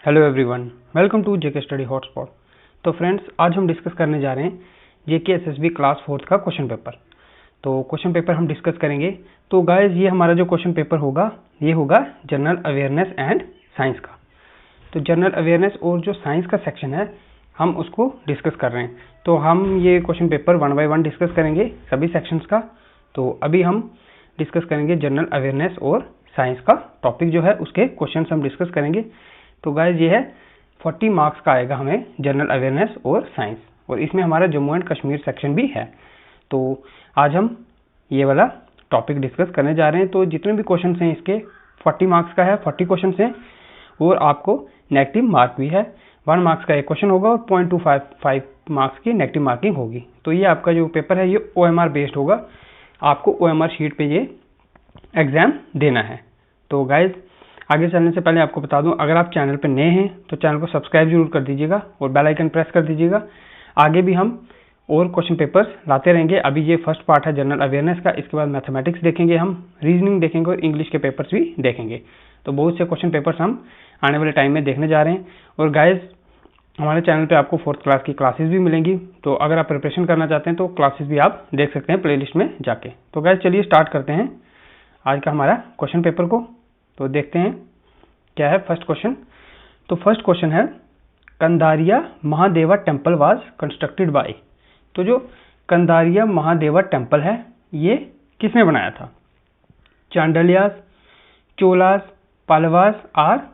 Hello everyone, welcome to J K study hotspot. तो friends, आज हम डिस्कस करने जा रहे हैं जेके एसएसबी क्लास 4 का क्वेश्चन पेपर। तो क्वेश्चन पेपर हम डिस्कस करेंगे। तो गाइस, ये हमारा जो क्वेश्चन पेपर होगा ये होगा जनरल अवेयरनेस एंड साइंस का। तो जनरल अवेयरनेस और जो साइंस का सेक्शन है हम उसको डिस्कस कर रहे हैं। तो हम ये क्वेश्चन पेपर 1 बाय 1 डिस्कस करेंगे सभी सेक्शंस का। तो अभी हम डिस्कस करेंगे जनरल अवेयरनेस और साइंस का टॉपिक जो है उसके क्वेश्चन हम डिस्कस करेंगे। तो गाइस, ये है 40 मार्क्स का आएगा हमें जनरल अवेयरनेस और साइंस, और इसमें हमारा जम्मू एंड कश्मीर सेक्शन भी है। तो आज हम ये वाला टॉपिक डिस्कस करने जा रहे हैं। तो जितने भी क्वेश्चन हैं इसके 40 मार्क्स का है, 40 क्वेश्चन हैं, और आपको नेगेटिव मार्क भी है। 1 मार्क्स का एक क्वेश्चन होगा और 0.255 मार्क्स की नेगेटिव मार्किंग होगी। तो ये आपका जो पेपर है ये OMR बेस्ड होगा। आपको OMR शीट पे ये एग्जाम देना है। तो गाइज, आगे चलने से पहले आपको बता दूं, अगर आप चैनल पर नए हैं तो चैनल को सब्सक्राइब जरूर कर दीजिएगा और बेल आइकन प्रेस कर दीजिएगा। आगे भी हम और क्वेश्चन पेपर्स लाते रहेंगे। अभी ये फर्स्ट पार्ट है जनरल अवेयरनेस का, इसके बाद मैथमेटिक्स देखेंगे, हम रीजनिंग देखेंगे और इंग्लिश के पेपर्स भी देखेंगे। तो बहुत से क्वेश्चन पेपर्स हम आने वाले टाइम में देखने जा रहे हैं। और गाइज, हमारे चैनल पे आपको 4th क्लास की क्लासेस भी मिलेंगी। तो अगर आप प्रिपरेशन करना चाहते हैं तो क्लासेस भी आप देख सकते हैं प्लेलिस्ट में जाके। तो गाइज, चलिए स्टार्ट करते हैं आज का हमारा क्वेश्चन पेपर को। तो देखते हैं क्या है फर्स्ट क्वेश्चन। तो फर्स्ट क्वेश्चन है, Kandariya Mahadeva temple was constructed by. तो जो कंदारिया महादेवा टेम्पल है ये किसने बनाया था? चांडलियास, चोलास, पल्लवास और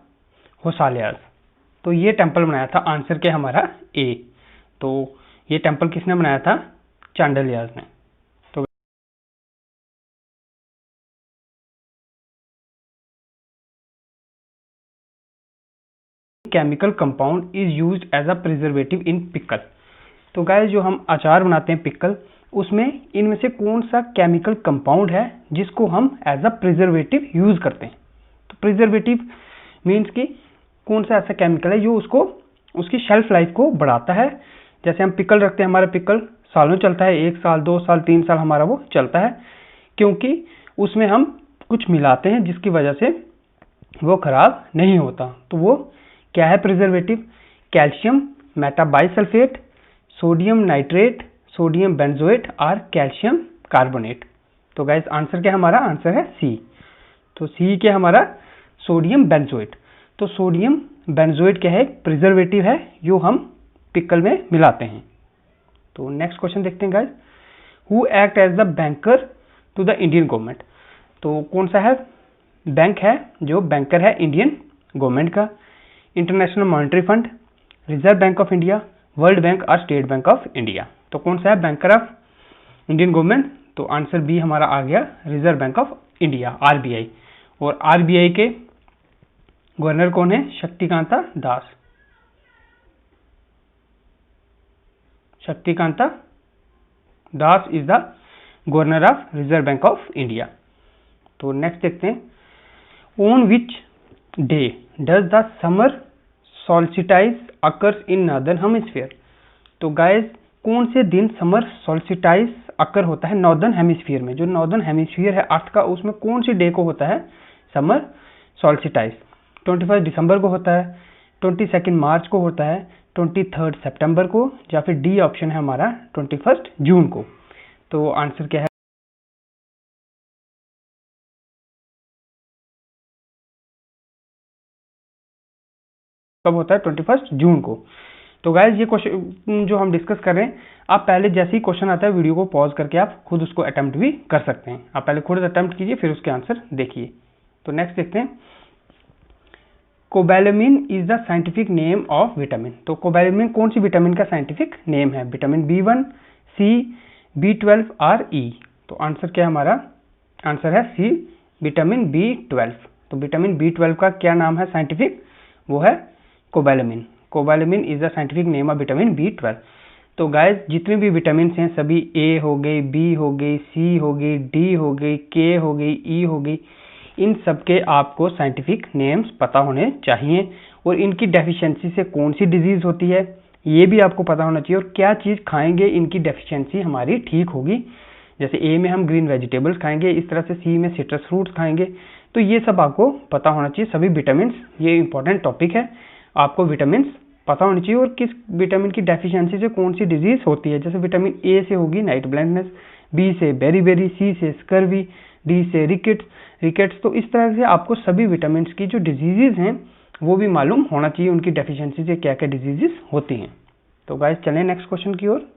होसालियास। तो ये टेम्पल बनाया था। आंसर क्या हमारा ए। तो ये टेम्पल किसने बनाया था? चांडलियास ने। तो chemical compound is used as a preservative in pickle. तो गाइस, जो हम अचार बनाते हैं पिकल, उसमें इनमें से कौन सा केमिकल कंपाउंड है जिसको हम एज अ प्रिजर्वेटिव यूज करते हैं? तो प्रिजर्वेटिव मीन्स कि कौन सा ऐसा केमिकल है जो उसको उसकी शेल्फ लाइफ को बढ़ाता है। जैसे हम पिकल रखते हैं, हमारा पिकल सालों चलता है, 1 साल 2 साल 3 साल हमारा वो चलता है, क्योंकि उसमें हम कुछ मिलाते हैं जिसकी वजह से वो खराब नहीं होता। तो वो क्या है preservative? Calcium metabisulphate, sodium nitrate, sodium benzoate और कैल्शियम कार्बोनेट। तो गाइस, आंसर क्या हमारा? आंसर है सी। तो सी क्या हमारा? Sodium benzoate. तो सोडियम बेंजोएट क्या है? प्रिजर्वेटिव है जो हम पिकल में मिलाते हैं। तो नेक्स्ट क्वेश्चन देखते हैं guys. Who act as the banker to the Indian government. तो कौन सा है बैंक है जो बैंकर है इंडियन गवर्नमेंट का? International monetary fund, reserve bank of India, world bank और स्टेट बैंक ऑफ इंडिया। तो कौन सा है बैंकर ऑफ इंडियन गवर्नमेंट? तो आंसर बी हमारा आ गया, reserve bank of India, RBI। और RBI के गवर्नर कौन है? Shaktikanta Das. Shaktikanta Das is the governor of reserve bank of India. तो नेक्स्ट देखते हैं, on which day does the summer solstice occurs in northern hemisphere. तो गाइस, कौन से दिन समर सॉल्स्टिस अकर होता है नॉर्दर्न हेमिस्फीयर में? जो नॉर्दर्न हेमिस्फीयर है अर्थ का, उसमें कौन सी डे को होता है समर सॉल्स्टिस? 21 दिसंबर को होता है, 22 मार्च को होता है, 23 सितंबर को, या फिर डी ऑप्शन है हमारा 21 जून को। तो आंसर क्या है? कब होता है? 21 जून को। तो गाइज, ये क्वेश्चन जो हम डिस्कस कर रहे हैं, आप पहले जैसे ही क्वेश्चन आता है वीडियो को पॉज करके आप खुद उसको अटेम्प्ट भी कर सकते हैं। आप पहले खुद अटेम्प्ट कीजिए फिर उसके आंसर देखिए। तो नेक्स्ट देखते हैं, cobalamin is the scientific name of vitamin. तो कोबैलेमिन कौन सी विटामिन का साइंटिफिक नेम है? विटामिन B1, C, B12 और E। तो आंसर क्या हमारा? आंसर है सी, विटामिन B12। तो विटामिन B12 का क्या नाम है साइंटिफिक? वो है cobalamin. Cobalamin is the scientific name of vitamin B12। तो गाइस, जितने भी विटामिन हैं सभी A हो गई, B हो गई, C हो गई, D हो गई, K हो गई, E हो गई, इन सब के आपको साइंटिफिक नेम्स पता होने चाहिए। और इनकी डेफिशिएंसी से कौन सी डिजीज होती है ये भी आपको पता होना चाहिए। और क्या चीज़ खाएंगे इनकी डेफिशिएंसी हमारी ठीक होगी। जैसे ए में हम ग्रीन वेजिटेबल्स खाएंगे, इस तरह से सी में सिट्रस फ्रूट्स खाएंगे। तो ये सब आपको पता होना चाहिए, सभी विटामिन। ये इंपॉर्टेंट टॉपिक है, आपको विटामिन पता होनी चाहिए और किस विटामिन की डेफिशिएंसी से कौन सी डिजीज होती है। जैसे विटामिन ए से होगी नाइट ब्लाइंडनेस, बी से बेरी, सी से स्कर्वी, डी से रिकेट्स। तो इस तरह से आपको सभी विटामिन की जो डिजीजेज हैं वो भी मालूम होना चाहिए, उनकी डेफिशिएंसी से क्या क्या डिजीजेस होती हैं। तो गाइस चलें नेक्स्ट क्वेश्चन की ओर।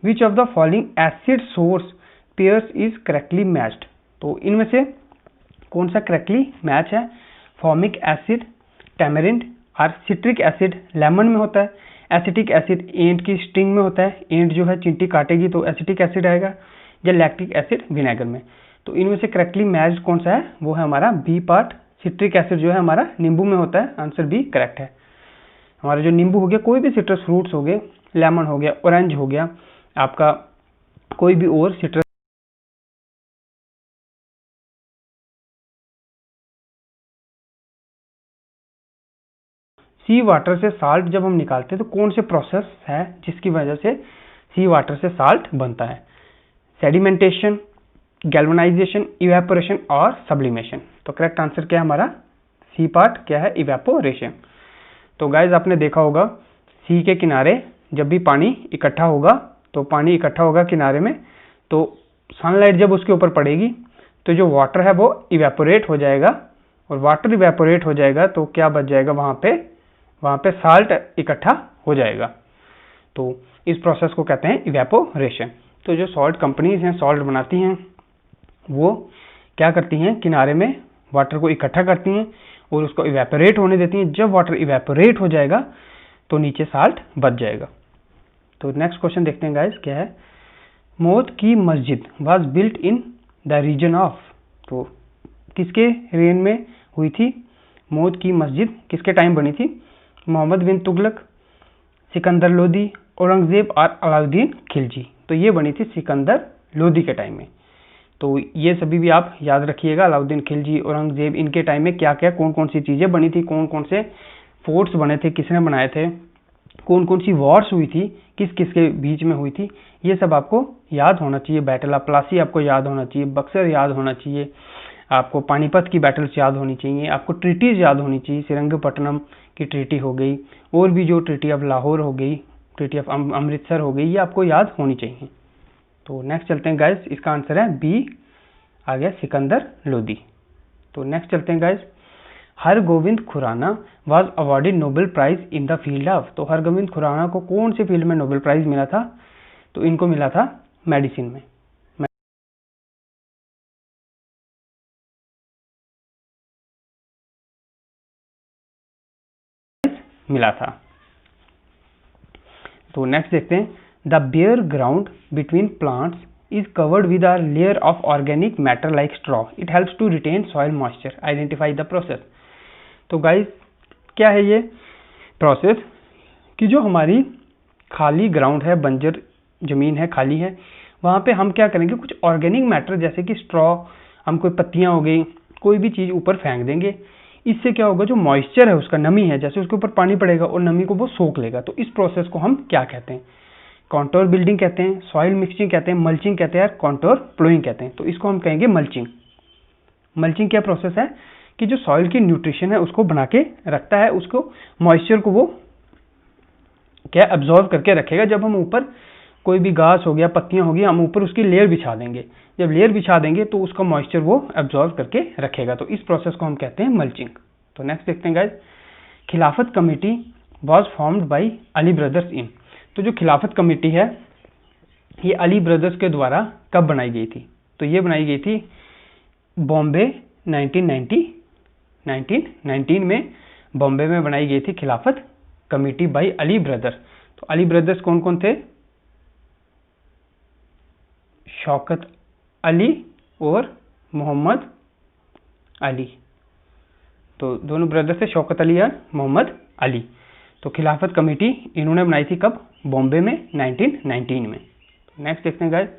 Which of the following acid source pairs is correctly matched. तो इनमें से कौन सा करेक्टली मैच है। फॉर्मिक एसिड, टैमरिंड और सिट्रिक एसिड लेमन में होता है। एसिटिक एसिड एंट की स्टिंग में होता है, एंट जो है चींटी काटेगी तो एसिटिक एसिड आएगा, या लैक्टिक एसिड विनेगर में। तो इनमें से करेक्टली मैच्ड कौन सा है, वो है हमारा बी पार्ट। सिट्रिक एसिड जो है हमारा नींबू में होता है, आंसर बी करेक्ट है। हमारा जो नींबू हो गया, कोई भी सिट्रस फ्रूट्स हो गए, लेमन हो गया, ऑरेंज हो गया, आपका कोई भी और सिट्रस सी वाटर से साल्ट जब हम निकालते हैं तो कौन से प्रोसेस है जिसकी वजह से सी वाटर से साल्ट बनता है। सेडिमेंटेशन, गैल्वेनाइजेशन, इवेपोरेशन और सब्लिमेशन। तो करेक्ट आंसर क्या है हमारा, सी पार्ट क्या है, इवेपोरेशन। तो गाइज आपने देखा होगा सी के किनारे जब भी पानी इकट्ठा होगा, तो पानी इकट्ठा होगा किनारे में, तो सनलाइट जब उसके ऊपर पड़ेगी तो जो वाटर है वो इवेपोरेट हो जाएगा, और वाटर इवेपोरेट हो जाएगा तो क्या बच जाएगा, वहां पे साल्ट इकट्ठा हो जाएगा। तो इस प्रोसेस को कहते हैं इवेपोरेशन। तो जो सॉल्ट कंपनीज हैं, सॉल्ट बनाती हैं, वो क्या करती हैं, किनारे में वाटर को इकट्ठा करती हैं और उसको इवेपोरेट होने देती हैं। जब वाटर इवेपोरेट हो जाएगा तो नीचे साल्ट बच जाएगा। तो नेक्स्ट क्वेश्चन देखते हैं गाइस क्या है। Moth ki Masjid was built in the reign of. तो किसके रेन में हुई थी मौत की मस्जिद, किसके टाइम बनी थी। मोहम्मद बिन तुगलक, सिकंदर लोदी, औरंगजेब और अलाउद्दीन खिलजी। तो ये बनी थी सिकंदर लोदी के टाइम में। तो ये सभी भी आप याद रखिएगा, अलाउद्दीन खिलजी, औरंगजेब, इनके टाइम में क्या क्या कौन कौन सी चीजें बनी थी, कौन कौन से फोर्ट्स बने थे, किसने बनाए थे, कौन कौन सी वॉर्स हुई थी, किस किस के बीच में हुई थी, ये सब आपको याद होना चाहिए। बैटल ऑफ प्लासी आपको याद होना चाहिए, बक्सर याद होना चाहिए, आपको पानीपत की बैटल्स याद होनी चाहिए, आपको ट्रीटीज याद होनी चाहिए। श्रीरंगपट्टनम की ट्रीटी हो गई, और भी जो ट्रीटी ऑफ लाहौर हो गई, ट्रीटी ऑफ अमृतसर हो गई, ये आपको याद होनी चाहिए। तो नेक्स्ट चलते हैं गाइस, इसका आंसर है बी आ गया, सिकंदर लोदी। तो नेक्स्ट चलते हैं guys. Hargobind Khorana was awarded Nobel prize in the field of. तो हरगोविंद खुराना को कौन से फील्ड में नोबेल प्राइज मिला था, तो इनको मिला था मेडिसिन में मिला था। तो नेक्स्ट देखते हैं। The bare ground between plants is covered with a layer of organic matter like straw. It helps to retain soil moisture. Identify the process. तो गाइस क्या है ये प्रोसेस, कि जो हमारी खाली ग्राउंड है, बंजर जमीन है, खाली है, वहां पे हम क्या करेंगे, कुछ ऑर्गेनिक मैटर जैसे कि स्ट्रॉ, हम कोई पत्तियां हो गई, कोई भी चीज ऊपर फेंक देंगे। इससे क्या होगा, जो मॉइस्चर है उसका, नमी है, जैसे उसके ऊपर पानी पड़ेगा और नमी को वो सोख लेगा। तो इस प्रोसेस को हम क्या कहते हैं, कॉन्टोर बिल्डिंग कहते हैं, सॉइल मिक्सिंग कहते हैं, मल्चिंग कहते हैं, कॉन्टोर प्लोइंग कहते हैं। तो इसको हम कहेंगे मल्चिंग। मल्चिंग क्या प्रोसेस है, कि जो सॉइल की न्यूट्रिशन है उसको बना के रखता है, उसको मॉइस्चर को वो क्या एब्जॉर्व करके रखेगा। जब हम ऊपर कोई भी घास हो गया, पत्तियां होगी, हम ऊपर उसकी लेयर बिछा देंगे, जब लेयर बिछा देंगे तो उसका मॉइस्चर वो एब्जॉर्व करके रखेगा। तो इस प्रोसेस को हम कहते हैं मल्चिंग। तो नेक्स्ट देखते हैं गाइस। खिलाफत committee was formed by Ali brothers in. तो जो खिलाफत कमेटी है ये अली ब्रदर्स के द्वारा कब बनाई गई थी, तो ये बनाई गई थी बॉम्बे 1919 में बॉम्बे में बनाई गई थी खिलाफत कमेटी बाई अली ब्रदर्स। तो अली ब्रदर्स कौन कौन थे, शौकत अली और मोहम्मद अली। तो दोनों ब्रदर्स थे, शौकत अली और मोहम्मद अली। तो खिलाफत कमेटी इन्होंने बनाई थी कब, बॉम्बे में 1919 में। नेक्स्ट देखते हैं guys.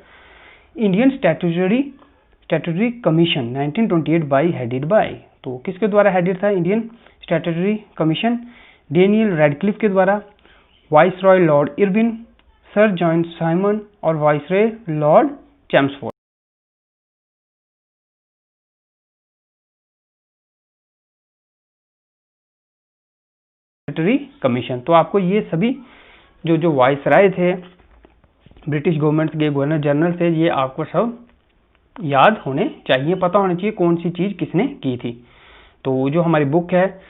Indian statutory commission 1928 by headed by. तो किसके द्वारा हेडेड था Indian statutory commission, Daniel Radcliffe के द्वारा, viceroy lord Irwin, sir John Simon और वाइसरॉय लॉर्ड चैम्सफोर्ड। कमीशन। तो आपको ये सभी जो वाइसराय थे, ब्रिटिश गवर्नमेंट के गवर्नर जनरल थे, ये आपको सब याद होने चाहिए, पता होना चाहिए कौन सी चीज़ किसने की थी। तो जो हमारी बुक है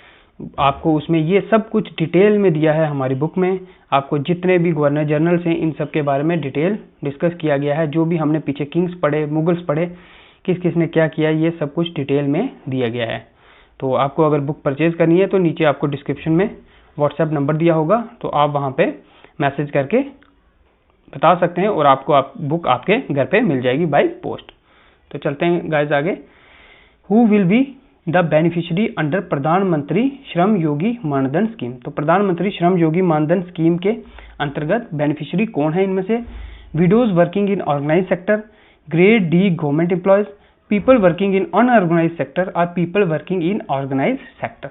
आपको उसमें ये सब कुछ डिटेल में दिया है। हमारी बुक में आपको जितने भी गवर्नर जनरल्स हैं इन सब के बारे में डिटेल डिस्कस किया गया है। जो भी हमने पीछे किंग्स पढ़े, मुगल्स पढ़े, किस किस ने क्या किया, ये सब कुछ डिटेल में दिया गया है। तो आपको अगर बुक परचेज करनी है तो नीचे आपको डिस्क्रिप्शन में व्हाट्सएप नंबर दिया होगा, तो आप वहाँ पे मैसेज करके बता सकते हैं और आपको बुक आपके घर पे मिल जाएगी बाय पोस्ट। तो चलते हैं गाइस आगे। Who will be the beneficiary under प्रधानमंत्री श्रम योगी मानधन स्कीम। तो प्रधानमंत्री श्रम योगी मानधन स्कीम के अंतर्गत बेनिफिशियरी कौन है इनमें से? Widows working in organise sector, grade D government employees, people working in unorganised sector और people working in organise sector.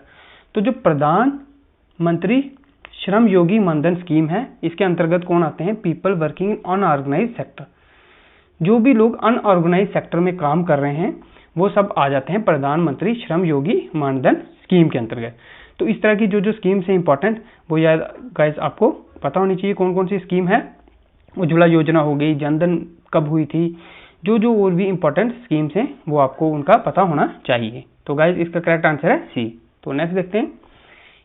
तो जो प्रधानमंत्री श्रम योगी मानधन स्कीम है इसके अंतर्गत कौन आते हैं? People working in unorganised sector. जो भी लोग अनऑर्गेनाइज सेक्टर में काम कर रहे हैं वो सब आ जाते हैं प्रधानमंत्री श्रम योगी मानधन स्कीम के अंतर्गत। तो इस तरह की जो स्कीम्स है इंपॉर्टेंट, वो याद गाइस आपको पता होनी चाहिए कौन कौन सी स्कीम है। उज्ज्वला योजना हो गई, जनधन कब हुई थी, जो और भी इंपॉर्टेंट स्कीम्स हैं वो आपको उनका पता होना चाहिए। तो गाइस इसका करेक्ट आंसर है सी। तो नेक्स्ट देखते हैं।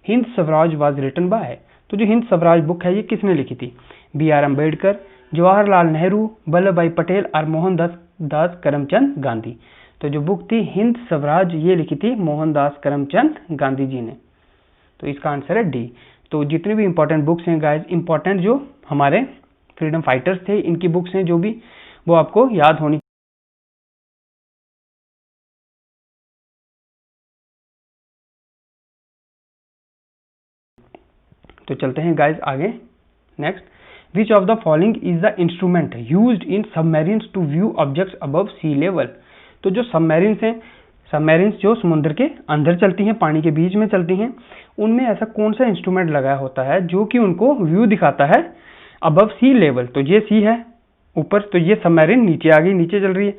Hind Swaraj was written by. तो जो हिंद स्वराज बुक है ये किसने लिखी थी? B.R. अम्बेडकर, जवाहरलाल नेहरू, वल्लभ भाई पटेल और मोहनदास करमचंद गांधी। तो जो बुक थी हिंद स्वराज ये लिखी थी मोहनदास करमचंद गांधी जी ने। तो इसका आंसर है डी। तो जितनी भी इंपॉर्टेंट बुक्स हैं गाइस, इंपॉर्टेंट जो हमारे फ्रीडम फाइटर्स थे इनकी बुक्स हैं जो भी, वो आपको याद होनी। तो चलते हैं गाइस आगे। Next, which of the following is the instrument used in submarines to view objects above sea level. तो जो सबमरीन्स हैं, सबमरीन्स जो समुद्र के अंदर चलती हैं, पानी के बीच में चलती हैं, उनमें ऐसा कौन सा इंस्ट्रूमेंट लगाया होता है जो कि उनको व्यू दिखाता है अबव सी लेवल। तो ये सी है ऊपर, तो ये सबमरीन नीचे आ गई, नीचे चल रही है।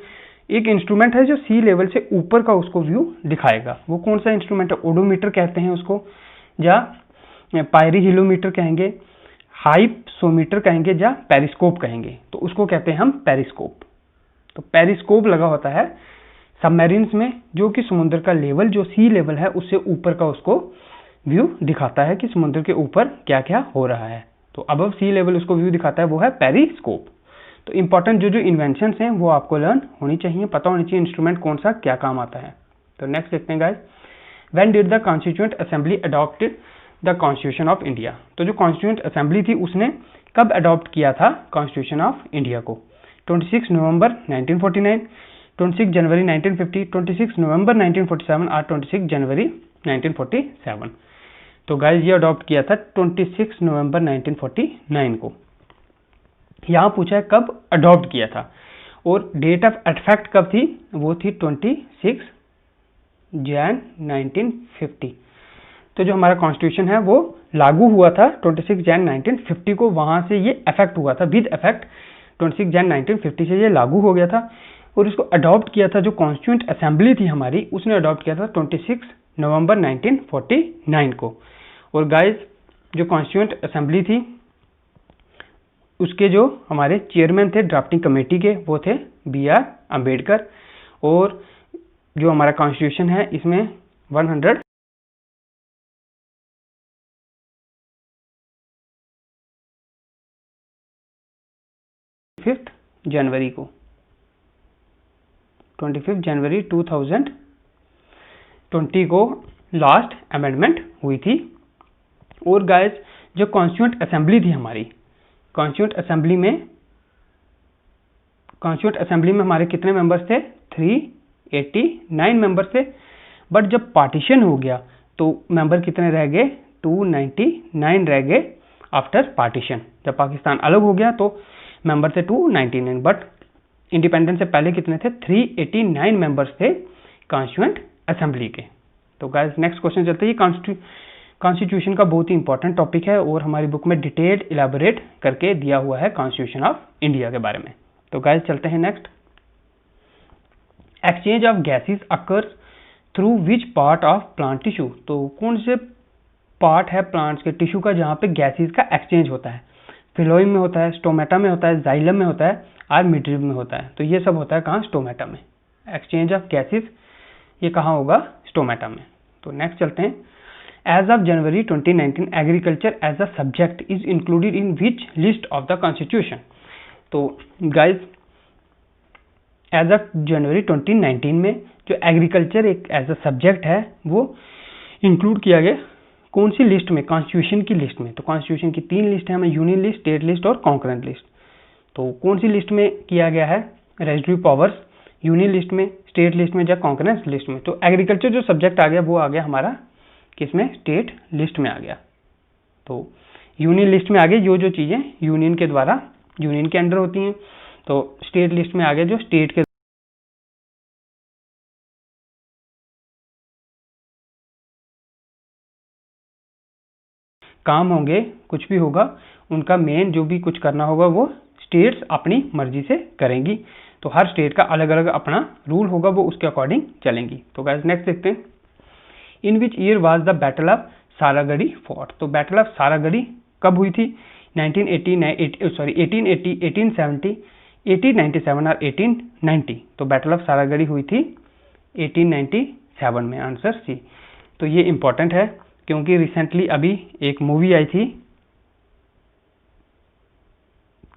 एक इंस्ट्रूमेंट है जो सी लेवल से ऊपर का उसको व्यू दिखाएगा, वो कौन सा इंस्ट्रूमेंट है? ओडोमीटर कहते हैं उसको, या पायरीहिलोमीटर कहेंगे, हाइप्सोमीटर कहेंगे, या पेरिस्कोप कहेंगे। तो उसको कहते हैं हम पेरिस्कोप। तो पेरिस्कोप लगा होता है सबमरीन्स में जो कि समुद्र का लेवल जो सी लेवल है उससे ऊपर का उसको व्यू दिखाता है कि समुद्र के ऊपर क्या क्या हो रहा है। तो अबव सी लेवल उसको व्यू दिखाता है, वो है पेरिस्कोप। तो इंपॉर्टेंट जो इन्वेंशंस हैं वो आपको लर्न होनी चाहिए, पता होनी चाहिए इंस्ट्रूमेंट कौन सा क्या काम आता है। तो नेक्स्ट देखते हैं guys. When did the constituent assembly adopted the constitution of India. तो जो कॉन्स्टिट्यूएंट असेंबली थी उसने कब अडॉप्ट किया था कॉन्स्टिट्यूशन ऑफ इंडिया को? 26 नवंबर 1949, 26 जनवरी 1950, 26 नवंबर 1947 और 26 जनवरी 1947। तो गाइस ये अडॉप्ट किया था 26 नवंबर 1949 को। यहाँ पूछा है कब अडॉप्ट किया था, और डेट ऑफ इफेक्ट कब थी? वो थी 26 जैन 1950। तो जो हमारा कॉन्स्टिट्यूशन है वो लागू हुआ था 26 जैन 1950 को, वहां से ये इफेक्ट हुआ था विद इफेक्ट 26 जैन 1950 से ये लागू हो गया था। और इसको अडॉप्ट किया था जो कॉन्स्टिट्यूएंट असेंबली थी हमारी, उसने अडॉप्ट किया था 26 नवंबर 1949 को। और गाइस जो कॉन्स्टिट्यूएंट असेंबली थी उसके जो हमारे चेयरमैन थे ड्राफ्टिंग कमेटी के वो थे B.R. अम्बेडकर। और जो हमारा कॉन्स्टिट्यूशन है इसमें 105 जनवरी को, 25 जनवरी 2020 को लास्ट अमेंडमेंट हुई थी। और गाइस जो कॉन्स्टिट्यूएंट असेंबली थी हमारी, कॉन्स्टिट्यूएंट असेंबली में हमारे कितने मेंबर्स थे? 389 मेंबर्स थे। बट जब पार्टीशन हो गया तो मेंबर कितने रह गए? 299 रह गए आफ्टर पार्टीशन। जब पाकिस्तान अलग हो गया तो मेंबर थे 299, बट इंडिपेंडेंस से पहले कितने थे? 389 मेंबर्स थे कॉन्स्टिट्यूएंट असेंबली के। तो गाइस नेक्स्ट क्वेश्चन चलते हैं। कॉन्स्टिट्यूशन का बहुत ही इंपॉर्टेंट टॉपिक है और हमारी बुक में डिटेल्ड इलेबोरेट करके दिया हुआ है कॉन्स्टिट्यूशन ऑफ इंडिया के बारे में। तो गाइस चलते हैं next. Exchange of gases occurs through which part of plant tissue. तो कौन से पार्ट है प्लांट्स के टिश्यू का जहाँ पे गैसेस का एक्सचेंज होता है। फिलोइम में होता है, स्टोमेटा में होता है, जाइलम में होता है और मिडरिब में होता है। तो ये सब होता है कहाँ? स्टोमेटा में। एक्सचेंज ऑफ गैसेस ये कहाँ होगा? स्टोमेटा में। तो नेक्स्ट चलते हैं। As of January 2019 agriculture as a subject is included in which list of the constitution. तो गाइज एज ऑफ जनवरी 2019 में जो एग्रीकल्चर एक एज अ सब्जेक्ट है वो इंक्लूड किया गया कौन सी लिस्ट में? कॉन्स्टिट्यूशन की लिस्ट में। तो कॉन्स्टिट्यूशन की 3 लिस्ट है हमें, यूनियन लिस्ट, स्टेट लिस्ट और कॉन्करेंट लिस्ट। तो कौन सी लिस्ट में किया गया है रेजिड्यू पावर्स? यूनियन लिस्ट में, स्टेट लिस्ट में या कॉन्करेंट लिस्ट में? तो एग्रीकल्चर जो सब्जेक्ट आ गया वो आ गया हमारा किसमें? स्टेट लिस्ट में आ गया। तो यूनियन लिस्ट में आ गई जो चीजें यूनियन के द्वारा यूनियन के अंडर होती हैं। तो स्टेट लिस्ट में आ गया जो स्टेट के काम होंगे, कुछ भी होगा उनका मेन जो भी कुछ करना होगा वो स्टेट्स अपनी मर्जी से करेंगी। तो हर स्टेट का अलग अलग अपना रूल होगा, वो उसके अकॉर्डिंग चलेंगी। तो गाइस नेक्स्ट देखते हैं। In which year was the battle of Saragarhi fought? तो बैटल ऑफ सारागढ़ी कब हुई थी? 1870, 1897 और 1890। तो बैटल ऑफ सारागढ़ी हुई थी 1897 में, आंसर सी। तो ये इंपॉर्टेंट है क्योंकि रिसेंटली अभी एक मूवी आई थी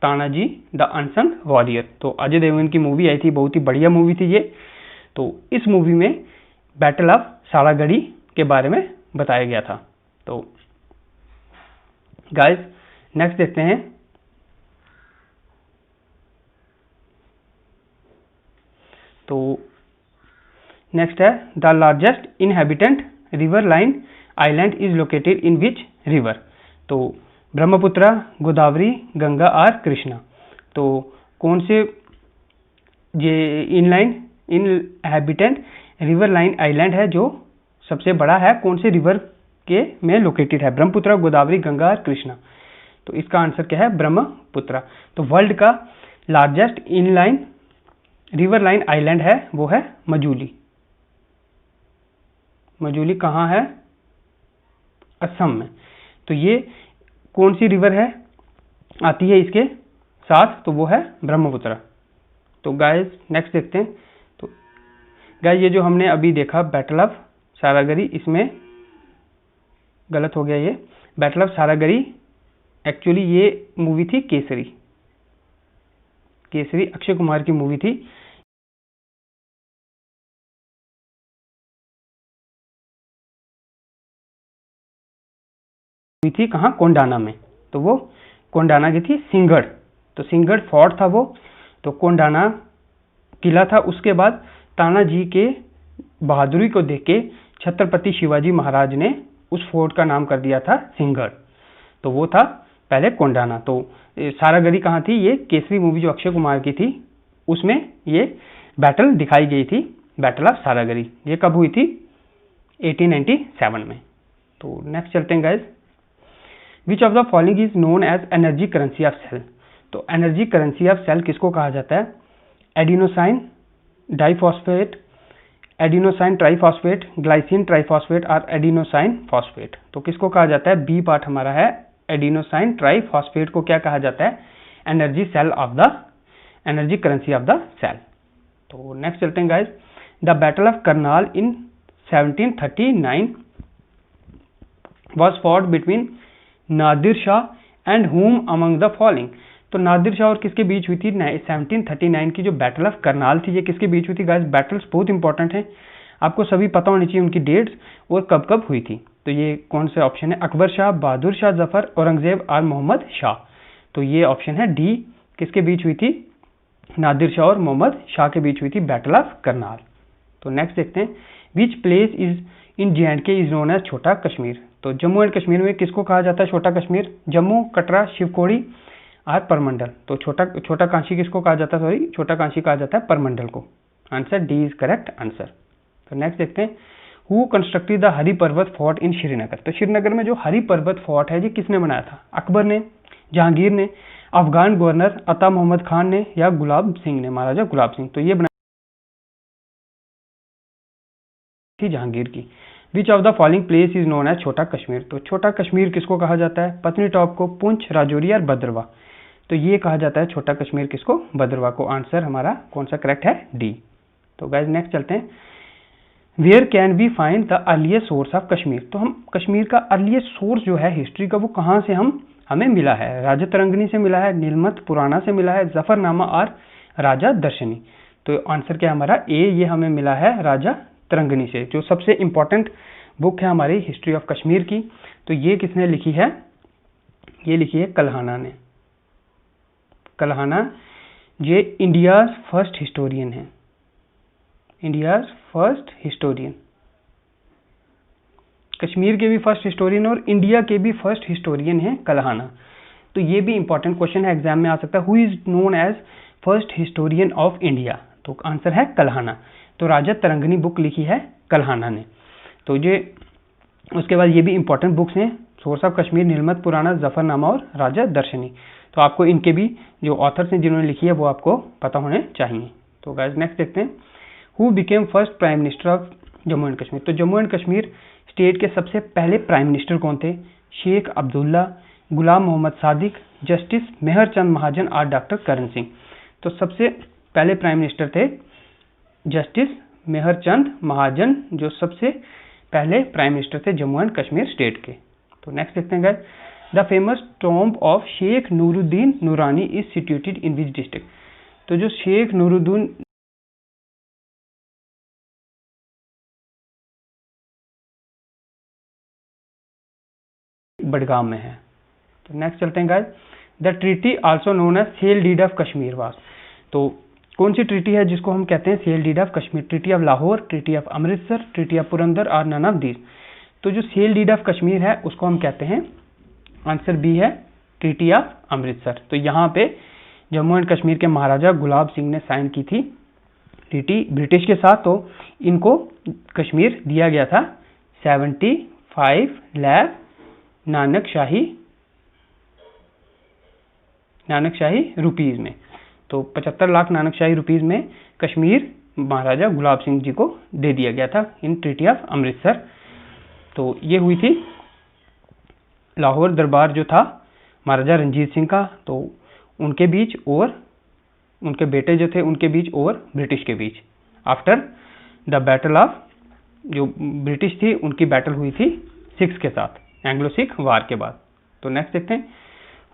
तानाजी द अनसंग वॉरियर। तो अजय देवगन की मूवी आई थी, बहुत ही बढ़िया मूवी थी ये। तो इस मूवी में बैटल ऑफ सारागढ़ी के बारे में बताया गया था। तो गाइस नेक्स्ट देखते हैं। तो नेक्स्ट है the largest inhabitant river line island is located in which river? तो ब्रह्मपुत्र, गोदावरी, गंगा और कृष्णा। तो कौन से ये इनहेबिटेंट रिवर लाइन आइलैंड है जो सबसे बड़ा है, कौन से रिवर के में लोकेटेड है? ब्रह्मपुत्र, गोदावरी, गंगा और कृष्णा। तो इसका आंसर क्या है? ब्रह्मपुत्र। तो वर्ल्ड का largest inline river line island है वो है मजूली। मजूली कहाँ है? असम में। तो ये कौन सी रिवर है आती है इसके साथ? तो वो है ब्रह्मपुत्र। तो गाइस नेक्स्ट देखते हैं। तो गाइस ये जो हमने अभी देखा बैटल ऑफ सारागढ़ी, इसमें गलत हो गया ये। बैटल ऑफ सारागढ़ी एक्चुअली ये मूवी थी केसरी। केसरी अक्षय कुमार की मूवी थी। थी कहाँ? कोंडाना में। तो वो कोंडाना की थी सिंहगढ़। तो सिंहगढ़ फोर्ट था वो। तो कोंडाना किला था। उसके बाद तानाजी के बहादुरी को देख के छत्रपति शिवाजी महाराज ने उस फोर्ट का नाम कर दिया था सिंहगढ़। तो वो था पहले कोंडाना। तो सारागढ़ी कहाँ थी? ये केसरी मूवी जो अक्षय कुमार की थी उसमें ये बैटल दिखाई गई थी, बैटल ऑफ सारागढ़ी। ये कब हुई थी? 1897 में। तो नेक्स्ट चलते हैं guys. Which of the following is known as energy currency of cell? तो एनर्जी करेंसी ऑफ सेल किसको कहा जाता है? Adenosine diphosphate, adenosine triphosphate, glycine triphosphate और एडिनोसाइन फॉस्फेट। तो किसको कहा जाता है? बी पार्ट हमारा है। एडिनोसाइन ट्राइफॉस्फेट को क्या कहा जाता है? Energy cell of the energy currency of the cell. तो नेक्स्ट चलते हैं guys. The battle of Karnal in 1739 was fought between Nadir Shah and whom among the following? तो नादिर शाह और किसके बीच हुई थी? 1739 की जो बैटल ऑफ करनाल थी ये किसके बीच हुई थी? गाइस बैटल्स बहुत इंपॉर्टेंट हैं, आपको सभी पता होनी चाहिए उनकी डेट्स और कब कब हुई थी। तो ये कौन से ऑप्शन है? अकबर शाह, बहादुर शाह जफर, औरंगजेब और मोहम्मद शाह। तो ये ऑप्शन है डी, किसके बीच हुई थी? नादिर शाह और मोहम्मद शाह के बीच हुई थी बैटल ऑफ करनाल। तो नेक्स्ट देखते हैं। Which place is in J&K is known as Chhota Kashmir? तो जम्मू एंड कश्मीर में किसको कहा जाता है छोटा कश्मीर? जम्मू, कटरा, शिवखोड़ी और परमंडल। तो छोटा काशी किसको कहा जाता है? सॉरी, छोटा काशी कहा जाता है परमंडल को। Answer D is correct answer. तो नेक्स्ट देखते हैं। हु कंस्ट्रक्टेड द हरि पर्वत फोर्ट इन श्रीनगर? तो श्रीनगर में जो हरि पर्वत फोर्ट है ये किसने बनाया था? अकबर ने, जहांगीर ने, अफगान गवर्नर अता मोहम्मद खान ने या गुलाब सिंह ने, महाराजा गुलाब सिंह। तो ये बनाई थी जहांगीर की। Which of the following place is known as Chhota Kashmir. तो छोटा कश्मीर किसको कहा जाता है? पत्नीटॉप को, पुंछ, राजौरी और भद्रवाह। तो ये कहा जाता है छोटा कश्मीर किसको? भद्रवाह को। आंसर हमारा कौन सा करेक्ट है? डी। तो गाइज नेक्स्ट चलते हैं, where can we find the earliest source of Kashmir. तो हम कश्मीर का अर्लीस्ट सोर्स जो है हिस्ट्री का, वो कहाँ से हमें मिला है? राजा तरंगनी से मिला है, नीलमत पुराना से मिला है, जफरनामा और राजा दर्शनी। तो आंसर क्या है हमारा? ए, ये हमें मिला है राजा तरंगनी से, जो सबसे इंपॉर्टेंट बुक है हमारी हिस्ट्री ऑफ कश्मीर की। तो ये किसने लिखी है? ये लिखी है कल्हाना ने। कल्हाना ये इंडियाज फर्स्ट हिस्टोरियन है, इंडियाज फर्स्ट हिस्टोरियन, कश्मीर के भी फर्स्ट हिस्टोरियन और इंडिया के भी फर्स्ट हिस्टोरियन है कल्हाना। तो ये भी इंपॉर्टेंट क्वेश्चन है, एग्जाम में आ सकता है। Who is known as first historian of India? तो आंसर है कल्हाना। तो राजा तरंगनी बुक लिखी है कल्हाना ने। तो ये उसके बाद ये भी इंपॉर्टेंट बुक्स हैं, सोर्स ऑफ कश्मीर, नीलमत पुराना, जफरनामा और राजा दर्शनी। तो आपको इनके भी जो ऑथर्स हैं जिन्होंने लिखी है वो आपको पता होने चाहिए। तो गाइस नेक्स्ट देखते हैं, who became first prime minister of Jammu and Kashmir. तो जम्मू एंड कश्मीर स्टेट के सबसे पहले प्राइम मिनिस्टर कौन थे? शेख अब्दुल्ला, गुलाम मोहम्मद सादिक, जस्टिस मेहर चंद महाजन और डॉक्टर करण सिंह। तो सबसे पहले प्राइम मिनिस्टर थे जस्टिस मेहर चंद महाजन, जो सबसे पहले प्राइम मिनिस्टर थे जम्मू एंड कश्मीर स्टेट के। तो नेक्स्ट देखते हैं guys, the famous tomb of Sheikh Nooruddin Noorani is situated in which district. तो जो शेख नूरुद्दीन बडगाम में है। तो नेक्स्ट चलते हैं guys, the treaty also known as sale deed of Kashmir was. तो कौन सी ट्रीटी है जिसको हम कहते हैं sale deed of Kashmir? Treaty of Lahore, treaty of Amritsar, treaty of Purandar और नन ऑफ दीज। तो जो सेल डीड ऑफ कश्मीर है उसको हम कहते हैं, आंसर बी है, ट्रीटी ऑफ अमृतसर। तो यहाँ पे जम्मू एंड कश्मीर के महाराजा गुलाब सिंह ने साइन की थी ट्रीटी ब्रिटिश के साथ। तो इनको कश्मीर दिया गया था 75 लाख नानक शाही रुपीज में। तो 75 लाख नानक शाही रुपीज में कश्मीर महाराजा गुलाब सिंह जी को दे दिया गया था इन ट्रीटी ऑफ अमृतसर। तो ये हुई थी लाहौर दरबार जो था महाराजा रंजीत सिंह का, तो उनके बीच और उनके बेटे जो थे उनके बीच और ब्रिटिश के बीच। आफ्टर द बैटल ऑफ, जो ब्रिटिश थी उनकी बैटल हुई थी सिख्स के साथ, एंग्लो सिख वार के बाद। तो नेक्स्ट देखते हैं,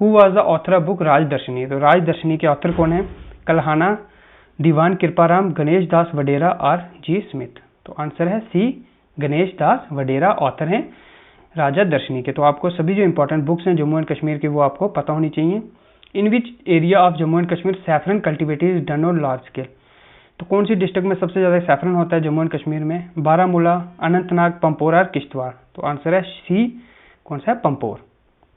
who was the author of book Rajdarshani. तो राजदर्शनी के ऑथर कौन है? कल्हाना, दीवान कृपाराम, गणेश दास वडेरा और जी स्मिथ। तो आंसर है सी, गणेश दास वडेरा ऑथर हैं राजा दर्शनी के। तो आपको सभी जो इंपॉर्टेंट बुक्स हैं जम्मू एंड कश्मीर की वो आपको पता होनी चाहिए। In which area of Jammu and Kashmir saffron cultivated is done on large scale. तो कौन सी डिस्ट्रिक्ट में सबसे ज़्यादा सैफरन होता है जम्मू एंड कश्मीर में? बारामूला, अनंतनाग, पंपोर और किश्तवाड़। तो आंसर है सी, कौन सा है? पंपोर।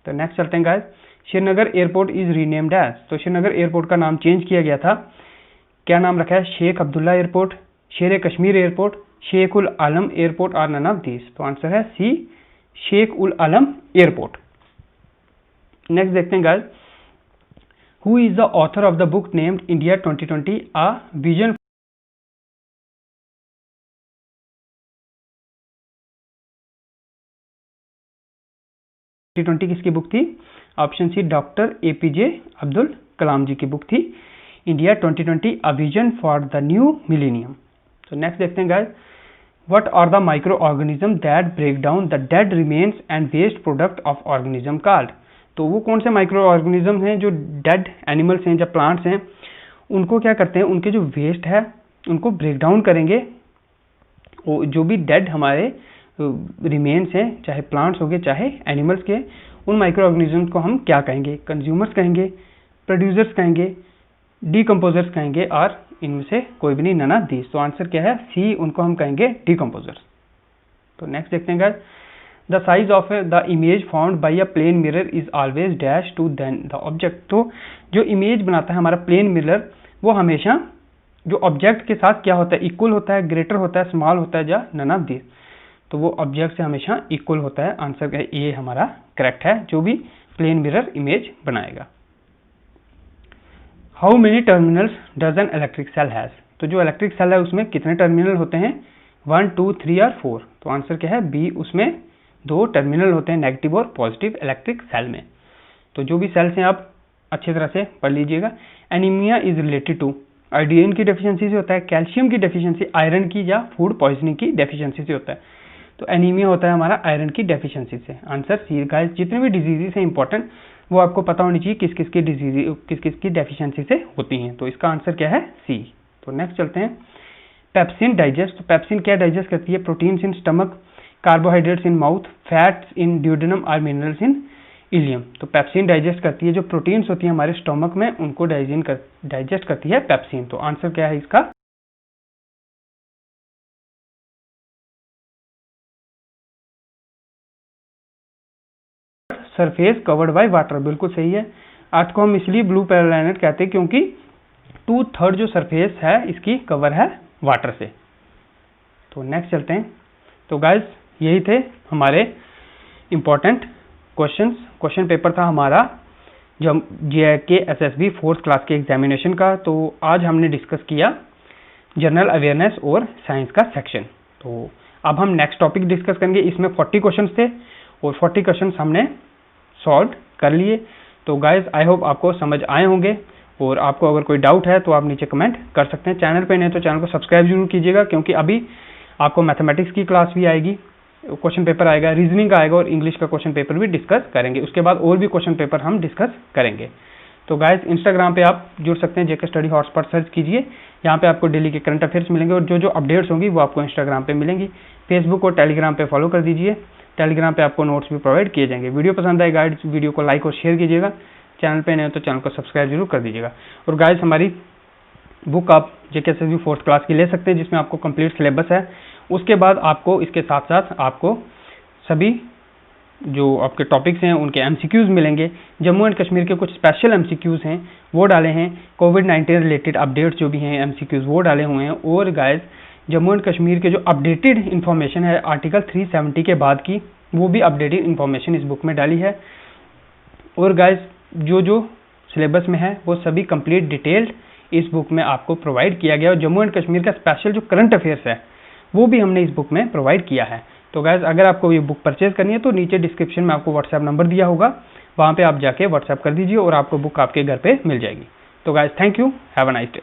तो नेक्स्ट चलते हैं guys, Srinagar airport is renamed as. तो श्रीनगर एयरपोर्ट का नाम चेंज किया गया था, क्या नाम रखा है? Sheikh Abdullah airport, Sher Kashmir airport, Sheikh ul Alam airport और नन ऑफ दीज। तो आंसर है C, Sheikh ul Alam airport. Next देखते हैं guys, who is the author of the book named India 2020 a vision. 2020 किसकी बुक थी? Option C, doctor APJ Abdul Kalam ji की बुक थी, India 2020 a vision for the new millennium. तो next देखते हैं guys, what are the micro organism that break down the dead remains and waste product of organism called. तो वो कौन से micro organism हैं जो डेड एनिमल्स हैं या प्लांट्स हैं उनको क्या करते हैं, उनके जो वेस्ट है उनको ब्रेक डाउन करेंगे। जो भी डेड हमारे रिमेन्स हैं, चाहे प्लांट्स हो गए चाहे एनिमल्स के, उन माइक्रो ऑर्गेनिज्म को हम क्या कहेंगे? कंज्यूमर्स कहेंगे, प्रोड्यूसर्स कहेंगे, डीकम्पोजर्स कहेंगे और इनमें से कोई भी नहीं, नन ऑफ दीज। तो आंसर क्या है? सी, उनको हम कहेंगे डीकम्पोजर्स। तो नेक्स्ट देखते हैं guys, the size of the image found by a plane mirror is always dash to than the object. तो जो इमेज बनाता है हमारा प्लेन मिरर वो हमेशा जो ऑब्जेक्ट के साथ क्या होता है? इक्वल होता है, ग्रेटर होता है, स्मॉल होता है या नन ऑफ दीज। तो वो ऑब्जेक्ट से हमेशा इक्वल होता है। आंसर ये हमारा करेक्ट है, जो भी प्लेन मिरर इमेज बनाएगा। How many terminals does an electric cell has. तो जो इलेक्ट्रिक सेल है उसमें कितने टर्मिनल होते हैं? 1, 2, 3 और 4। तो आंसर क्या है बी, उसमें 2 टर्मिनल होते हैं नेगेटिव और पॉजिटिव इलेक्ट्रिक सेल में। तो जो भी सेल्स हैं आप अच्छी तरह से पढ़ लीजिएगा। Anaemia is related to iodine की डेफिशिएंसी से होता है, कैल्शियम की डेफिशिएंसी, आयरन की या फूड पॉइजनिंग की डेफिशिएंसी से होता है। तो एनीमिया होता है हमारा आयरन की डेफिशिएंसी से। Answer see guys. जितने भी डिजीजेस हैं इंपॉर्टेंट वो आपको पता होनी चाहिए किस किस की डिजीज किस किस की डेफिशिएंसी से होती हैं। तो इसका आंसर क्या है सी। तो नेक्स्ट चलते हैं पेप्सिन डाइजेस्ट। तो पेप्सिन क्या डाइजेस्ट करती है? Proteins in stomach, carbohydrates in mouth, fats in duodenum और मिनरल्स इन इलियम। तो पेप्सिन डाइजेस्ट करती है जो प्रोटीन्स होती है हमारे स्टमक में, उनको डाइजेस्ट करती है पेप्सिन। तो आंसर क्या है इसका? सरफेस कवर्ड बाय वाटर, बिल्कुल सही है। अर्थ को हम इसलिए ब्लू प्लैनेट कहते हैं क्योंकि 2/3 जो सरफेस है इसकी कवर है वाटर से। तो नेक्स्ट चलते हैं। तो गाइस यही थे हमारे इंपॉर्टेंट क्वेश्चन पेपर था हमारा जो JK SSB 4th क्लास के एग्जामिनेशन का। तो आज हमने डिस्कस किया जनरल अवेयरनेस और साइंस का सेक्शन। तो अब हम नेक्स्ट टॉपिक डिस्कस करेंगे। इसमें 40 क्वेश्चंस थे और 40 क्वेश्चंस हमने सॉल्व कर लिए। तो गाइस आई होप आपको समझ आए होंगे, और आपको अगर कोई डाउट है तो आप नीचे कमेंट कर सकते हैं। चैनल पे नहीं तो चैनल को सब्सक्राइब जरूर कीजिएगा, क्योंकि अभी आपको मैथमेटिक्स की क्लास भी आएगी, क्वेश्चन पेपर आएगा, रीजनिंग का आएगा और इंग्लिश का क्वेश्चन पेपर भी डिस्कस करेंगे। उसके बाद और भी क्वेश्चन पेपर हम डिस्कस करेंगे। तो गाइस इंस्टाग्राम पे आप जुड़ सकते हैं, JK स्टडी हॉटस्पॉट सर्च कीजिए। यहाँ पे आपको डेली के करंट अफेयर्स मिलेंगे और जो जो अपडेट्स होंगी वो आपको इंस्टाग्राम पे मिलेंगी। फेसबुक और टेलीग्राम पे फॉलो कर दीजिए। टेलीग्राम पे आपको नोट्स भी प्रोवाइड किए जाएंगे। वीडियो पसंद आए गाइस वीडियो को लाइक और शेयर कीजिएगा। चैनल पे नहीं तो चैनल को सब्सक्राइब जरूर कर दीजिएगा। और गाइस हमारी बुक आप JK SSB 4th क्लास की ले सकते हैं, जिसमें आपको कंप्लीट सिलेबस है। उसके बाद आपको इसके साथ साथ आपको सभी जो आपके टॉपिक्स हैं उनके MCQs मिलेंगे। जम्मू एंड कश्मीर के कुछ स्पेशल MCQs हैं वो डाले हैं। कोविड-19 रिलेटेड अपडेट्स जो भी हैं MCQs वो डाले हुए हैं। और गाइस जम्मू एंड कश्मीर के जो अपडेटेड इन्फॉर्मेशन है आर्टिकल 370 के बाद की, वो भी अपडेटेड इन्फॉर्मेशन इस बुक में डाली है। और गाइस जो जो सिलेबस में है वो सभी कंप्लीट डिटेल्ड इस बुक में आपको प्रोवाइड किया गया। और जम्मू एंड कश्मीर का स्पेशल जो करंट अफेयर्स है वो भी हमने इस बुक में प्रोवाइड किया है। तो गाइस अगर आपको ये बुक परचेज करनी है तो नीचे डिस्क्रिप्शन में आपको व्हाट्सएप नंबर दिया होगा, वहाँ पे आप जाके व्हाट्सएप कर दीजिए और आपको बुक आपके घर पे मिल जाएगी। तो guys thank you, have a nice day.